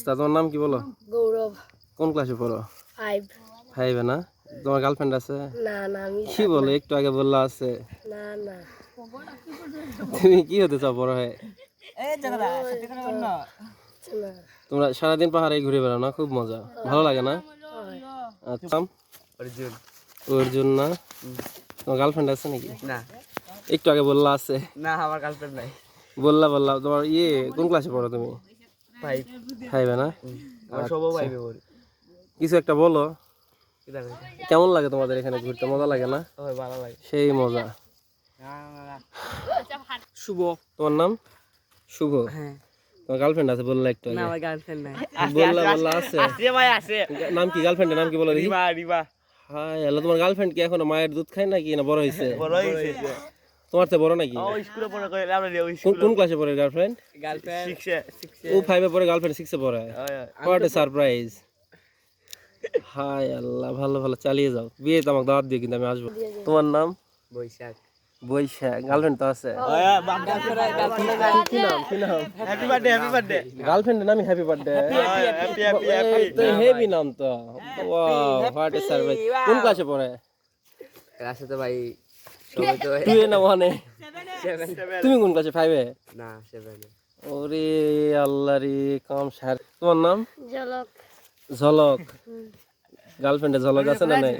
তোমার নাম কি বলো? গৌরব। কোন ক্লাসে পড়ো? 5। 5 না? তোমার গার্লফ্রেন্ড আছে? না না আমি কি বলো, একটু আগে বললা আছে। না না তুমি কি হতে চাও বড় হয়ে? তোমরা সারাদিন পাহাড়ে ঘুরে বেড়াও না? খুব মজা, ভালো লাগে না? আচ্ছা, অর্জুন। অর্জুন না? তোমার গার্লফ্রেন্ড আছে নাকি? না একটু আগে বললা আছে। না, আমার গার্লফ্রেন্ড নাই। বললা তোমার কোন ক্লাসে পড়ো তুমি? 5। 5 না? আমার সবও 5 এ পড়ে। কিছু একটা বলো। কিটা কই? কেমন লাগে তোমাদের এখানে ঘুরতে? মজা লাগে না? ওই ভালো লাগে। সেই মজা। শুভ। তোমার নাম? শুভ। হ্যাঁ। তোমার গার্লফ্রেন্ড আছে বললা একটু না, আগে। আমার গার্লফ্রেন্ড নাই। বললা আছে। আছে ভাই, আছে। নাম কি গার্লফ্রেন্ডের নাম কি বলো দেখি? রিবা, রিবা। হাই আল্লাহ, তোমার গার্লফ্রেন্ড কি এখনো মায়ের দুধ খায় নাকি না বড় হইছে? বড় হইছে। তোমার থেকে বড় নাকি? ও স্কুলে পড়ে কই আমরা রে, ওই কোন স্কুলে। ক্লাসে পড়ে গার্লফ্রেন্ড? গার্লফ্রেন্ড 6 এ। ও 5 এ পড়ে, গার্লফ্রেন্ড 6 এ পড়ে। What a surprise. হাই আল্লাহ, ভালো ভালো চালিয়ে যাও। বিয়ে তো আমাকে দাওয়াত দিয়ে, কিন্তু আমি আসবো। তোমার নাম? বৈশাখ। বৈশাখ। গার্লফ্রেন্ড তো আছে? কি নাম? Happy birthday, happy birthday. গার্লফ্রেন্ডের নামই happy birthday. Happy happy happy. তো হেভি নাম তো। Wow, what a surprise. কোন ক্লাসে পড়ে? ক্লাসে তো ভাই সবাই তো 2 এ না 1 এ? 7। তুমি কোন ক্লাসে? 5 এ? না, 7 এ। ওরে আল্লাহ রে, কাম সার। তোমার নাম? ঝলক। ঝলক। গার্লফ্রেন্ডের ঝলক আছে না নাই?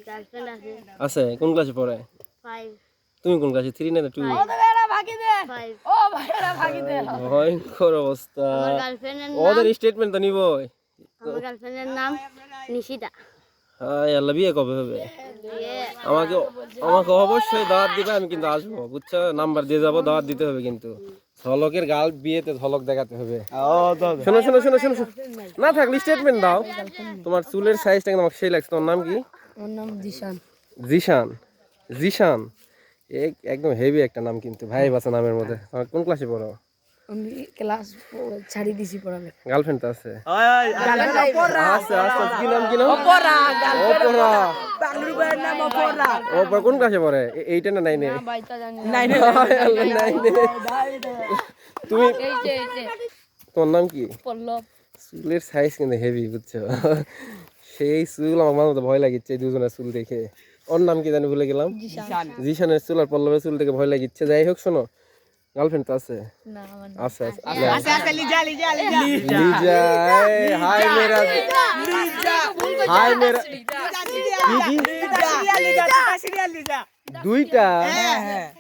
গার্লফ্রেন্ড আছে। আছে। কোন ক্লাসে পড়ে? 5। তুমি কোন ক্লাসে? 3 না 2? 5। ভয়ঙ্কর অবস্থা। আমার গার্লফ্রেন্ডের ওদের স্টেটমেন্ট তো নিবই। আমার গার্লফ্রেন্ডের নাম নিশিতা। হাই আল্লাহ, বিয়ে কবে হবে? বিয়ে আমাকে আমাকে অবশ্যই দাওয়াত দিবে, আমি কিন্তু আসবো, বুঝছো? নাম্বার দিয়ে যাবো, দাওয়াত দিতে হবে কিন্তু। ঝলকের গার্ল বিয়েতে ঝলক দেখাতে হবে। শোনো শোনো শোনো শোনো শোনো। না থাকলে স্টেটমেন্ট দাও। তোমার চুলের সাইজটা কিন্তু আমাকে সেই লাগছে। তোমার নাম কি? আমার নাম জিশান। জিশান। জিশান একদম হেভি একটা নাম কিন্তু, ভাই বাসা নামের মধ্যে। তোমার কোন ক্লাসে পড়ো? আমি ক্লাস ছাড়ি দিছি পড়ালে। গার্লফ্রেন্ড তো আছে? ওই ওই আছে আছে। কি নাম কি নাম? অপরা। অপরা। অপরা কোন ক্লাসে পড়ে? 8 এ না 9 এ? বাইতা জানি 9 এ। তুমি, তোমার নাম কি? পল্লব। চুলের সাইজ কিন্তু হেভি, বুঝছো? সেই চুল আমার মাঝে মধ্যে ভয় লাগিচ্ছে, এই দুজনের চুল দেখে। ওর নাম কি জানি ভুলে গেলাম। জিশানের চুল আর পল্লবের চুল দেখে ভয় লাগিচ্ছে। যাই হোক, শোনো, গার্লফ্রেন্ড তো আছে? না আমার আছে আছে। আছে লিজা লিজা লিজা। লিজা। হাই মেরা। হাই মেরা। কি লিজা। দুইটা?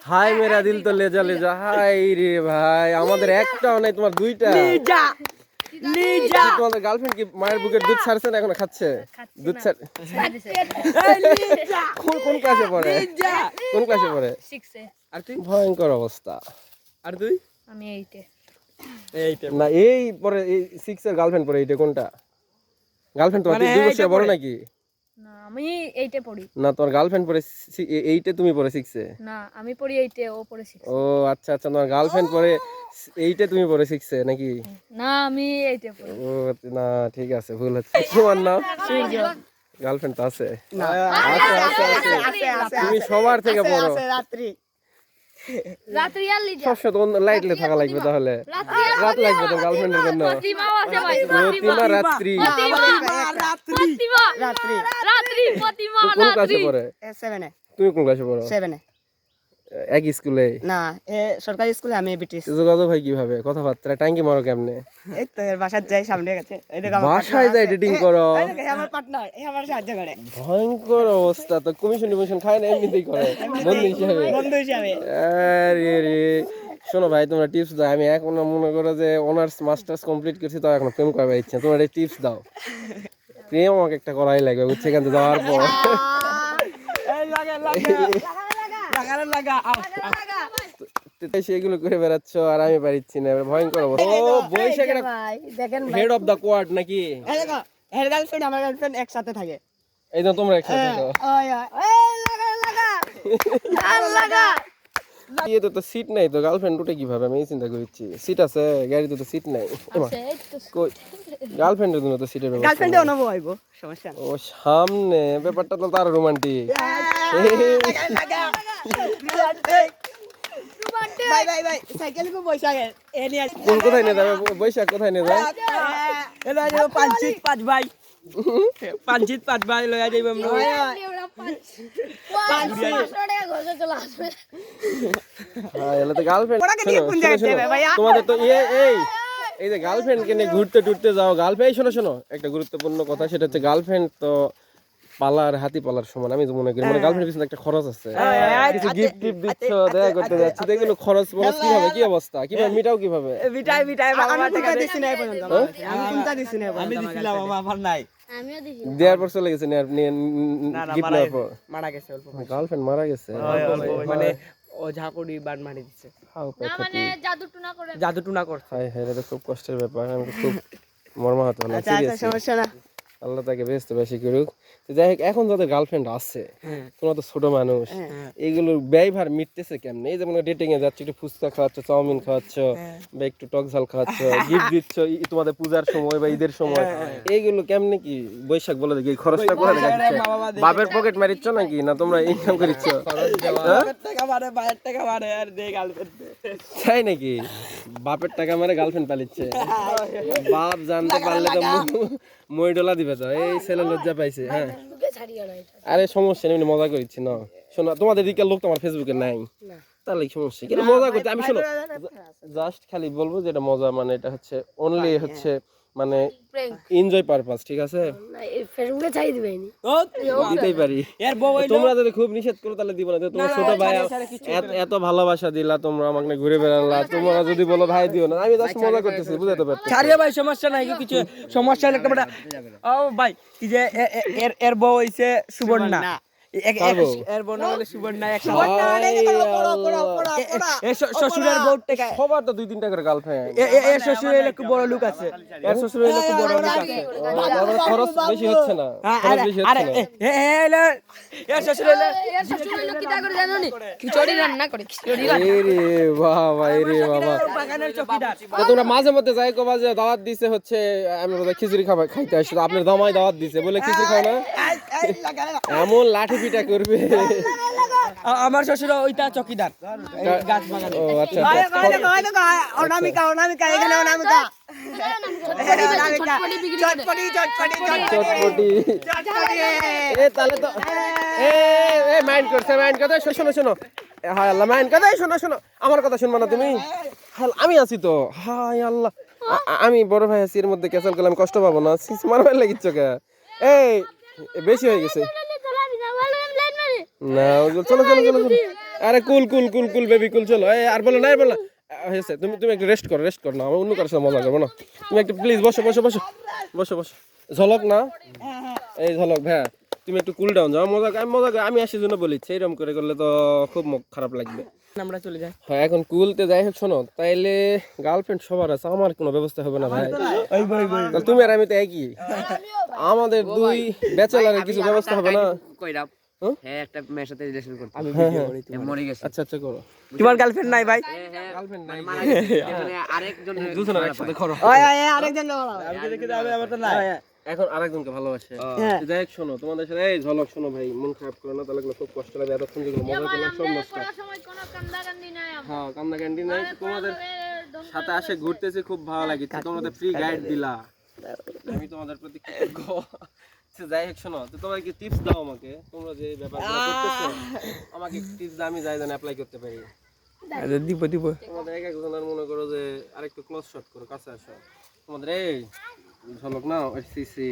হাই মেরা দিল তো লেজা লেজা। হাই রে ভাই, আমাদের একটাও নাই, তোমার দুইটা। লিজা। তোমাদের গার্লফ্রেন্ড কি মায়ের বুকের দুধ ছাড়ছে না এখনো খাচ্ছে? দুধ ছাড়। কোন ক্লাসে পড়ে? কোন ক্লাসে পড়ে? 6 এ। আর তুই? ভয়ঙ্কর অবস্থা। আর তুই? আমি 8 এ। এইটা না, এই পরে 6 এর গার্লফ্রেন্ড পড়ে 8 এ। কোনটা গার্লফ্রেন্ড? তোমার 2 বছর বড় নাকি? না আমি 8 এ পড়ি। না, তোমার গার্লফ্রেন্ড পড়ে 8 এ, তুমি পড়ে 6 এ? না আমি পড়ি 8 এ, ও পড়ে 6 এ। ও আচ্ছা আচ্ছা, তোমার গার্লফ্রেন্ড পড়ে 8 এ, তুমি পড়ে 6 এ নাকি? না আমি 8 এ পড়ি। ও না, ঠিক আছে, ভুল হচ্ছে। তোমার নাম? গার্লফ্রেন্ড তো আছে? আছে। তুমি সবার থেকে বড়। রাত্রি আর লিজা। সবসময় লাইটলে থাকা লাগবে তাহলে। রাত লাগবে তো গার্লফ্রেন্ডের জন্য। প্রতিমাও আছে ভাই। প্রতিমা রাত্রি। প্রতিমা রাত্রি প্রতিমা কোন ক্লাসে পড়ে? 7 এ। তুমি কোন ক্লাসে পড়ো? 7 এ। একই স্কুলে? না, সরকারি স্কুলে, আমি ব্রিটিশ। যোগাযোগ হয় কিভাবে? কথাবার্তা টাঙ্কি মারো কেমনে? এই তো এর বাসায় যাই, সামনে গেছে। এই দেখো বাসায় যাই ডেটিং করো? আমার পার্টনার, এই আমার সাহায্য করে ভয়ঙ্কর অবস্থা তো। কমিশন খায় না, এমনিতেই করে বন্ধু হিসাবে। বন্ধু হিসাবে। আরে রে, শোনো ভাই, তোমরা টিপস দাও। আমি এখন মনে করো যে অনার্স মাস্টার্স কমপ্লিট করছি, তো এখন প্রেম করার ইচ্ছা। তোমরা এই টিপস দাও। প্রেম আমাকে একটা করাই লাগবে, বুঝছে? এখান থেকে যাওয়ার পর সেগুলো করে বেড়াচ্ছ, আর আমি পারিচ্ছি না। ভয়ঙ্কর অবস্থা। ও বৈশাখের দেখেন হেড অফ দা কোয়ার্ড নাকি? এই দেখো, এর গার্লফ্রেন্ড আমার গার্লফ্রেন্ড একসাথে থাকে। এই তো তোমরা একসাথে থাকো। ওই লাগা। বিয়েতে তো সিট নাই, তো গার্লফ্রেন্ড উঠে কিভাবে? আমি এই চিন্তা করছি। সিট আছে গাড়িতে, তো সিট নাই। কই গার্লফ্রেন্ডের জন্য তো সিটের ব্যবস্থা। গার্লফ্রেন্ডে অনুভব হইব, সমস্যা নেই। ও সামনে, ব্যাপারটা তো তার রোমান্টিক। ভাই সাইকেল কো বৈশাখে এ নিয়ে কোথায় নিয়ে যাবে? বৈশাখ কোথায় নিয়ে যাবে? লয়া যাইব পাঁচিত পাঁচ ভাই পাঁচিত পাঁচ ভাই লয়া যাইব আমরা হ্যাঁ এলে তো গার্লফ্রেন্ড ওরা কি কোন জায়গায় যাবে ভাইয়া? তোমাদের তো এই যে গার্লফ্রেন্ড কে নিয়ে ঘুরতে টুরতে যাও গার্লফ্রেন্ড শোনো একটা গুরুত্বপূর্ণ কথা সেটা হচ্ছে গার্লফ্রেন্ড তো পালার হাতি পালার সমান আমি তো মনে করি মানে গার্লফ্রেন্ড পিছনে একটা খরচ আছে কিছু গিফট দিচ্ছ দেখা করতে যাচ্ছি তো এগুলো খরচ কিভাবে কি অবস্থা কিভাবে মিটাও কিভাবে বিটাই বাবা মা টাকা দিছি না পর্যন্ত আমি কোনটা দিছি না আমি দিছিলাম আমার নাই আমিও দিছি দেওয়ার পর চলে গেছে গিফট নেওয়ার পর মারা গেছে অল্প গার্লফ্রেন্ড মারা গেছে মানে ও ঝাকুড়ি বান মারি দিচ্ছে না মানে জাদু টুনা করে জাদু টুনা করছে হাই হাই এটা তো খুব কষ্টের ব্যাপার আমি তো খুব মর্মাহত হলাম আচ্ছা আচ্ছা সিরিয়াসলি সমস্যা না আল্লাহ তাকে বেস্ট বেশি করুক তো যাই হোক এখন যাদের গার্লফ্রেন্ড আছে তোমরা তো ছোট মানুষ এইগুলোর ব্যয়ভার মিটতেছে কেমনে এই যেমন ডেটিং এ যাচ্ছ একটু ফুচকা খাওয়াচ্ছ চাউমিন খাওয়াচ্ছ বা একটু টক ঝাল খাওয়াচ্ছ গিফট দিচ্ছ তোমাদের পূজার সময় বা ঈদের সময় এইগুলো কেমনে কি বৈশাখ বলে দেখি এই খরচটা করে দেখাচ্ছে বাপের পকেট মারিচ্ছ নাকি না তোমরা ইনকাম করিচ্ছ টাকা মারে বাইরের টাকা মারে আর দে গার্লফ্রেন্ড তাই নাকি বাপের টাকা মারে গার্লফ্রেন্ড পালিচ্ছে বাপ জানতে পারলে তো মই ডলা দিবে তো এই ছেলে লজ্জা পাইছে হ্যাঁ বুকে ছাড়িও না এটা আরে সমস্যা নেই এমনি মজা করছি না শোনো তোমাদের দিকে লোক তো আমার ফেসবুকে নাই তাহলে কি সমস্যা কিন্তু মজা করতে আমি শোনো জাস্ট খালি বলবো যে এটা মজা মানে এটা হচ্ছে অনলি হচ্ছে মানে প্র্যাঙ্ক এনজয় পারপাস ঠিক আছে না এই ফেসবুকে ছাড়ি দিবেনি দিতেই পারি এর বউ তোমরা যদি খুব নিষেধ করো তাহলে দিব না তোমার ছোট ভাই এত ভালোবাসা দিলা তোমরা আমাকে নিয়ে ঘুরে বেড়ালা তোমরা যদি বলো ভাই দিও না আমি জাস্ট মজা করতেছি বুঝতে পারছি ছাড়িয়ে ভাই সমস্যা নাই কিছু সমস্যা হলে একটা ও ভাই কি যে এর বউ হইছে সুবর্ণা এর বউ হলো সুবর্ণা শ্বশুরের বউ টাকা সবার তো 2-3টা করে গার্লফ্রেন্ড এর শ্বশুরের একটু বড় লোক আছে এর শ্বশুরের একটু বড় লোক আছে খরচ বেশি হচ্ছে না খরচ বেশি আরে হচ্ছে না এর শ্বশুরের এর শ্বশুর হলো কি তা করে জানো নি খিচুড়ি রান্না করে খিচুড়ি রে বাবা রে বাবা বাগানের চকিদার তো তোমরা মাঝে মধ্যে যাই কবা যে দাওয়াত দিছে হচ্ছে আমি বলতে খিচুড়ি খাইতে আসছি তো আপনার দামাই দাওয়াত দিছে বলে খিচুড়ি খাও না এমন লাঠি পিটা করবে আমার শ্বশুর ওইটা চকিদার গাছ বাগান ও আচ্ছা অনামিকা এখানে অনামিকা চটপটি এ তাহলে তো এ মাইন্ড করতে শোনো হায় আল্লাহ মাইন্ড করতে শোনো আমার কথা শুনবা না তুমি আমি আছি তো হায় আল্লাহ আমি বড় ভাই আছি এর মধ্যে ক্যান্সেল করলে আমি কষ্ট পাবো না মারবার লাগিচ্ছ কে এই বেশি হয়ে গেছে না চলো আরে কুল বেবি কুল চলো এই আর বলো না হয়েছে তুমি একটু রেস্ট করো না আমার অন্য কারোর সাথে মজা করবো না তুমি একটু প্লিজ বসো ঝলক না এই ঝলক ভাইয়া তুমি একটু কুল ডাউন যাও আমি আসি জন্য বলিচ্ছি এইরকম করে করলে তো খুব খারাপ লাগবে আমরা চলে যাই হ্যাঁ এখন কুলতে যাই হোক শোনো তাইলে গার্লফ্রেন্ড সবার আছে আমার কোনো ব্যবস্থা হবে না ভাই তাহলে তুমি আর আমি তো একই আমাদের দুই ব্যাচেলারের কিছু ব্যবস্থা হবে না কইরাম হ্যাঁ একটা মেয়ের সাথে রিলেশন করতে আমি ভিডিও করি মরে গেছে আচ্ছা করো তোমার গার্লফ্রেন্ড নাই ভাই গার্লফ্রেন্ড নাই মানে আরেকজন দুজনের একসাথে করো আরেকজন আমি দেখি আমার তো নাই এখন আরেকজনকে ভালোবাসে যাই হোক শোনো তোমাদের সাথে এই ঝলক শোনো ভাই মন খারাপ করো না তাহলে খুব কষ্ট লাগে এতক্ষণ যেগুলো মজা করলাম সব নষ্ট সময় কোনো কান্দাকান্দি নাই হ্যাঁ কান্না ক্যান্ডি নাই তোমাদের সাথে আসে ঘুরতেছি খুব ভালো লাগছে তোমাদের ফ্রি গাইড দিলা আমি তোমাদের প্রতি কৃতজ্ঞ যাই হোক শোনো তো তোমরা কি টিপস দাও আমাকে তোমরা যে ব্যাপারগুলো করতেছো আমাকে টিপস দাও আমি যাই জানি অ্যাপ্লাই করতে পারি দিব তোমাদের এক একজনের মনে করো যে আরেকটু ক্লোজ শট করো কাছে আসো তোমাদের এই ঝলক না সিসি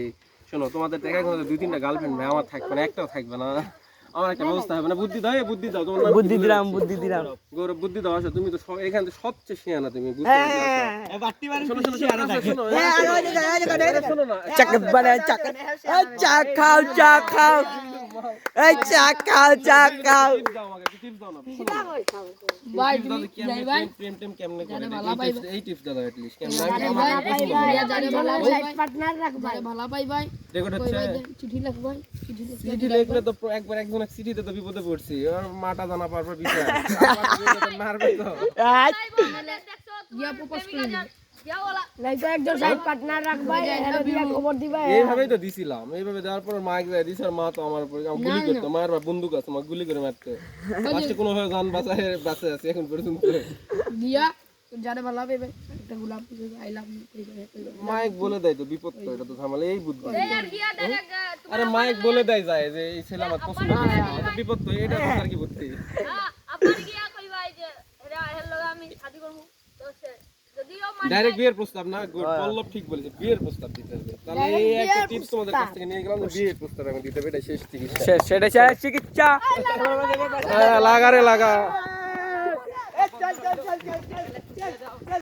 শোনো তোমাদের দেখা গেছে 2-3টা গার্লফ্রেন্ড আমার থাকবে না একটাও থাকবে না আমার একটা ব্যবস্থা হবে না বুদ্ধি দাও তোমার বুদ্ধি দিলাম গৌরব বুদ্ধি দাও আসো তুমি তো এখান থেকে সবচেয়ে শিয়ানা তুমি বুঝতে শোনো না চা খাও এই চা খাও ভাই প্রেম কেমনে করে এই টিপস দাও এট লিস্ট কেমনে পার্টনার রাখবা ভালো পাই ভাই রেকর্ড হচ্ছে চিঠি লিখ ভাই চিঠি লিখলে তো একবার একজন এক চিঠিতে তো বিপদে পড়ছি আর মাটা জানা পারবে বিষয় মারবে তো ইয়া প্রপোজ করি লাইক একজন সাইড পার্টনার রাখবা এর দিয়া খবর দিবা এইভাবেই তো দিছিলাম এইভাবে দেওয়ার পর মা যায় দিছ আর মা তো আমার উপর গুলি করতো মার বন্দুক আছে মা গুলি করে মারতে ফার্স্টে কোনো ভাবে জান বাঁচায় আছে এখন পর্যন্ত দিয়া যারে ভালো পাইবে একটা গোলাপ আই লাভ মাইক বলে দেয় তো বিপদ তো, এটা তো ঝামেলা এই বুদ্ধি। আরে মাইক বলে দেয় যায় যে এই ছেলে আমার পছন্দ করে, এটা বিপদ তো, এটা আর কি বুদ্ধি। ডাইরেক্ট বিয়ের প্রস্তাব না, পল্লব ঠিক বলেছে, বিয়ের প্রস্তাব দিতে হবে। তাহলে এই একটা টিপস তোমাদের কাছ থেকে নিয়ে গেলাম যে বিয়ের প্রস্তাব এখন দিতে হবে, এটা শেষ চিকিৎসা। সেটা চাই চিকিৎসা। লাগা রে লাগা।